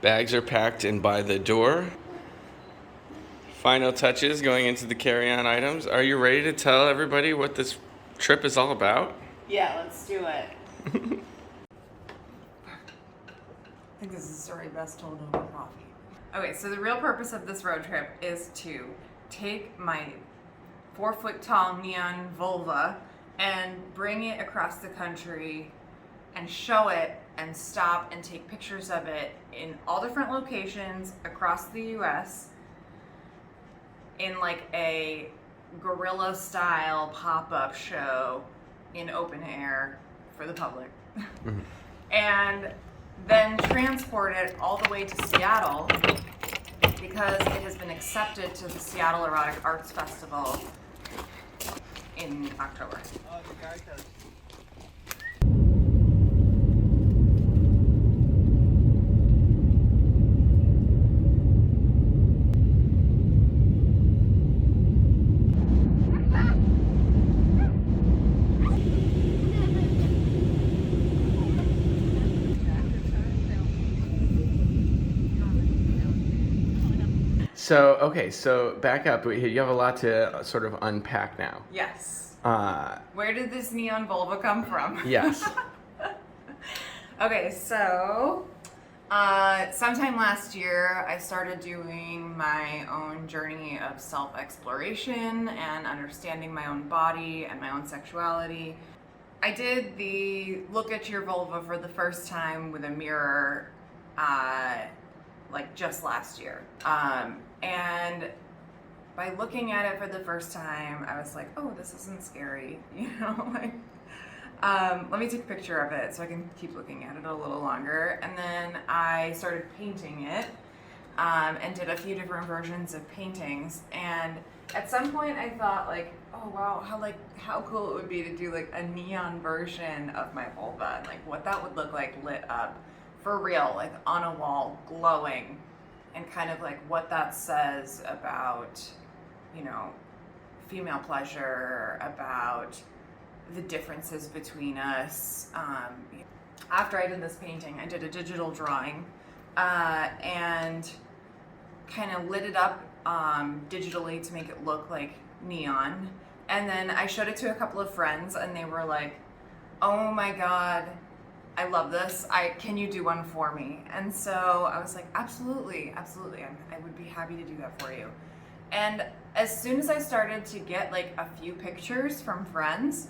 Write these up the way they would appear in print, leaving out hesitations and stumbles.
Bags are packed and by the door. Final touches going into the carry-on items. Are you ready to tell everybody what this trip is all about? Yeah, let's do it. I think this is a story best told over coffee. Okay, so the real purpose of this road trip is to take my 4-foot tall neon vulva and bring it across the country and show it and stop and take pictures of it in all different locations across the US in like a guerrilla style pop-up show in open air for the public. And then transport it all the way to Seattle because it has been accepted to the Seattle Erotic Arts Festival in October. So back up. You have a lot to sort of unpack now. Yes. Where did this neon vulva come from? Yes. Okay, so sometime last year I started doing my own journey of self-exploration and understanding my own body and my own sexuality. I did the look at your vulva for the first time with a mirror like just last year. And by looking at it for the first time, I was like, oh, this isn't scary, you know, like, let me take a picture of it so I can keep looking at it a little longer. And then I started painting it, and did a few different versions of paintings. And at some point I thought like, oh wow, how cool it would be to do like a neon version of my vulva, and like what that would look like lit up for real, like on a wall, glowing, and kind of like what that says about, you know, female pleasure, about the differences between us. After I did this painting, I did a digital drawing and kind of lit it up digitally to make it look like neon. And then I showed it to a couple of friends and they were like, oh my God, I love this. Can you do one for me? And so I was like, absolutely. I would be happy to do that for you. And as soon as I started to get like a few pictures from friends,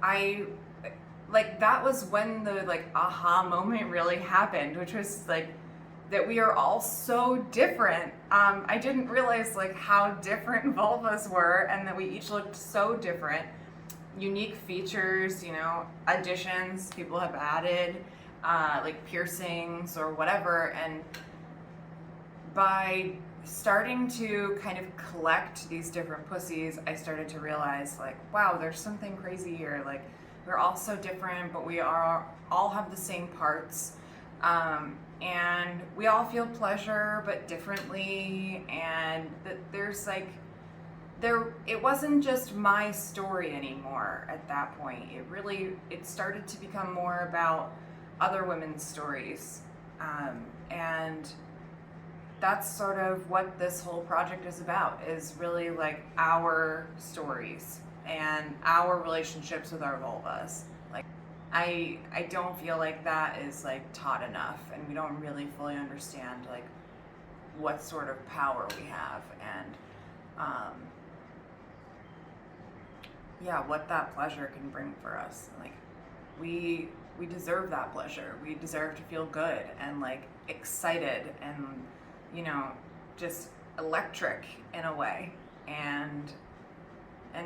that was when the like aha moment really happened, which was like that we are all so different. I didn't realize like how different vulvas were and that we each looked so different. Unique features, you know, additions people have added, like piercings or whatever. And by starting to kind of collect these different pussies, I started to realize like, wow, there's something crazy here. Like we're all so different, but we all have the same parts. And we all feel pleasure, but differently. And that there's like, it wasn't just my story anymore at that point. It started to become more about other women's stories. And that's sort of what this whole project is about, is really like our stories and our relationships with our vulvas. Like, I don't feel like that is like taught enough, and we don't really fully understand like what sort of power we have, and what that pleasure can bring for us. Like we deserve that pleasure. We deserve to feel good and like excited and, you know, just electric in a way. And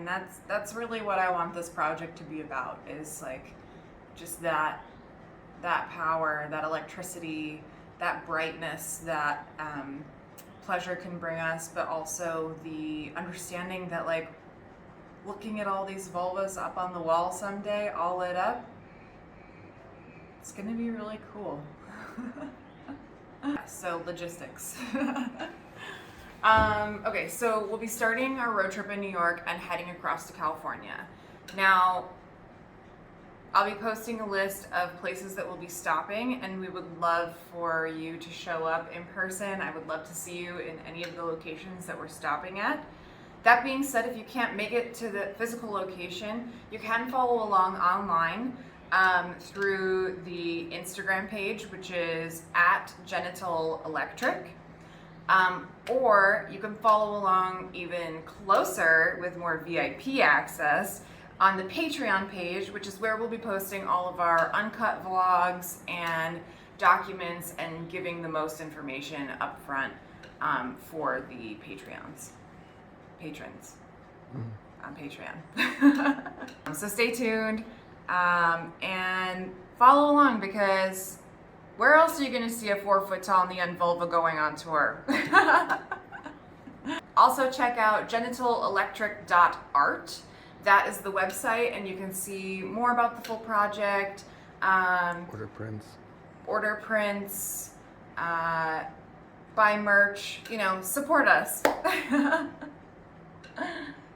that's really what I want this project to be about, is like just that power, that electricity, that brightness that pleasure can bring us, but also the understanding that like looking at all these vulvas up on the wall someday, all lit up, it's gonna be really cool. So logistics. Okay, so we'll be starting our road trip in New York and heading across to California. Now, I'll be posting a list of places that we'll be stopping, and we would love for you to show up in person. I would love to see you in any of the locations that we're stopping at. That being said, if you can't make it to the physical location, you can follow along online through the Instagram page, which is at GenitalElectric. Or you can follow along even closer with more VIP access on the Patreon page, which is where we'll be posting all of our uncut vlogs and documents and giving the most information up front for the patrons on Patreon. So stay tuned and follow along, because where else are you going to see a 4-foot tall neon vulva going on tour? Also check out GenitalElectric.art. That is the website, and you can see more about the full project. Order prints, buy merch, support us.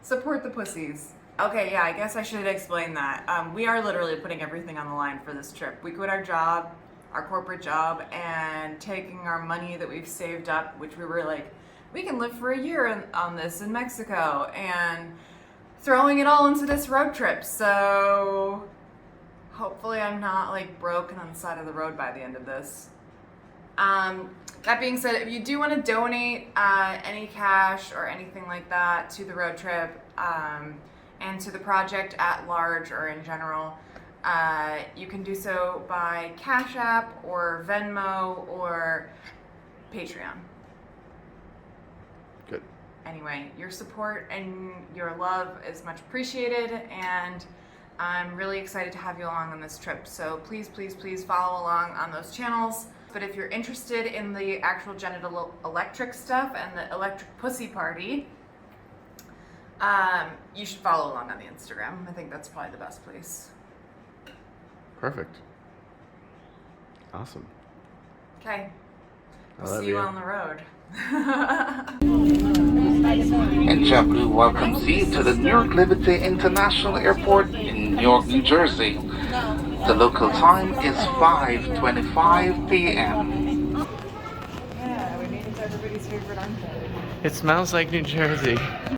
Support the pussies. Okay, yeah, I guess I should explain that. We are literally putting everything on the line for this trip. We quit our job, our corporate job, and taking our money that we've saved up, which we were like, we can live for a year on this in Mexico, and throwing it all into this road trip. So hopefully I'm not like broken on the side of the road by the end of this. That being said, if you do want to donate any cash or anything like that to the road trip and to the project at large or in general, you can do so by Cash App or Venmo or Patreon. Good. Anyway, your support and your love is much appreciated, and I'm really excited to have you along on this trip. So please, please, please follow along on those channels. But if you're interested in the actual GenitalElectric stuff and the electric pussy party, you should follow along on the Instagram. I think that's probably the best place. Perfect. Awesome. Okay. I We'll love see you you. on the road. And JetBlue welcomes you to the Newark Liberty International Airport in Newark, New Jersey. The local time is 5:25 p.m. Yeah, we made it to everybody's favorite armpit. It smells like New Jersey.